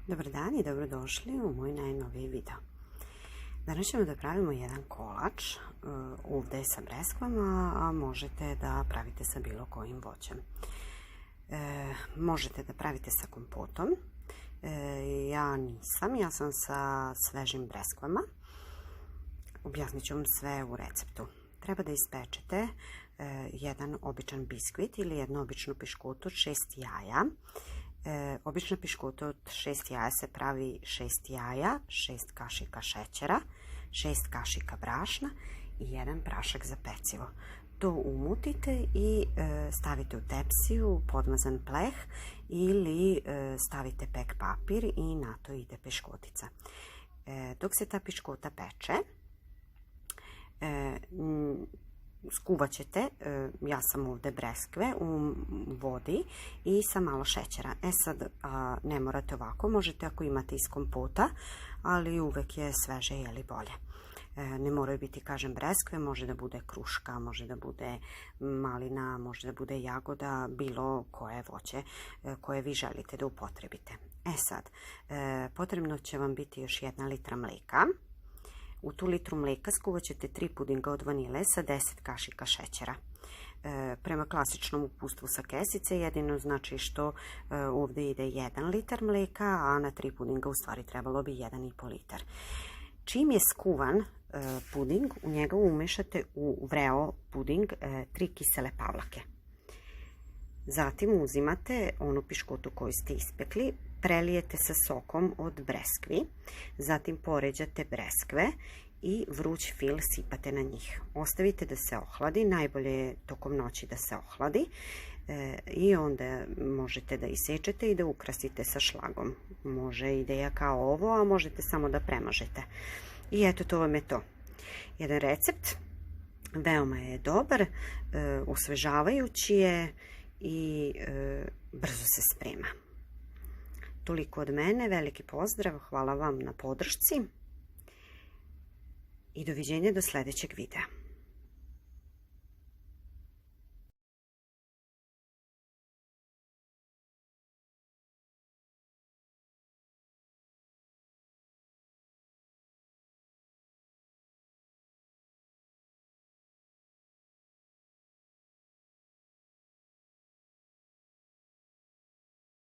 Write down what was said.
Dobar dan i dobrodošli u moj najnoviji video. Danas ćemo da pravimo jedan kolač ovdje sa breskvama, a možete da pravite sa bilo kojim voćem. Možete da pravite sa kompotom. Ja sam sa svežim breskvama. Objasnit ću vam sve u receptu. Treba da ispečete jedan običan biskvit ili jednu običnu piškotu od 6 jaja. Obična piškota od 6 jaja se pravi 6 jaja, 6 kašika šećera, 6 kašika brašna i 1 prašak za pecivo. To umutite i stavite u tepsiju, podmazan pleh ili stavite pek papir i na to ide piškotica. Dok se ta piškota peče, skuvat ćete, ja sam ovdje breskve u vodi i sa malo šećera. Sad ne morate ovako, možete ako imate iz kompota, ali uvek je sveže jeli bolje. Ne moraju biti, kažem, breskve, može da bude kruška, može da bude malina, može da bude jagoda, bilo koje voće koje vi želite da upotrebite. Sad, potrebno će vam biti još 1 litra mleka. U tu litru mleka skuvat ćete 3 pudinga od vanile sa 10 kašika šećera. Prema klasičnom uputstvu sa kesice, jedino znači što ovdje ide 1 litar mleka, a na 3 pudinga u stvari trebalo bi 1,5 litar. Čim je skuvan puding, u njega umešate u vreo puding 3 kisele pavlake. Zatim uzimate onu piškotu koju ste ispekli, prelijete sa sokom od breskvi, zatim poređate breskve i vruć fil sipate na njih. Ostavite da se ohladi, najbolje je tokom noći da se ohladi i onda možete da isečete i da ukrasite sa šlagom. Može ideja kao ovo, a možete samo da premažete. I eto, to vam je to. Jedan recept, veoma je dobar, osvežavajući je i brzo se sprema. Toliko od mene, veliki pozdrav, hvala vam na podršci i doviđenja do sljedećeg videa.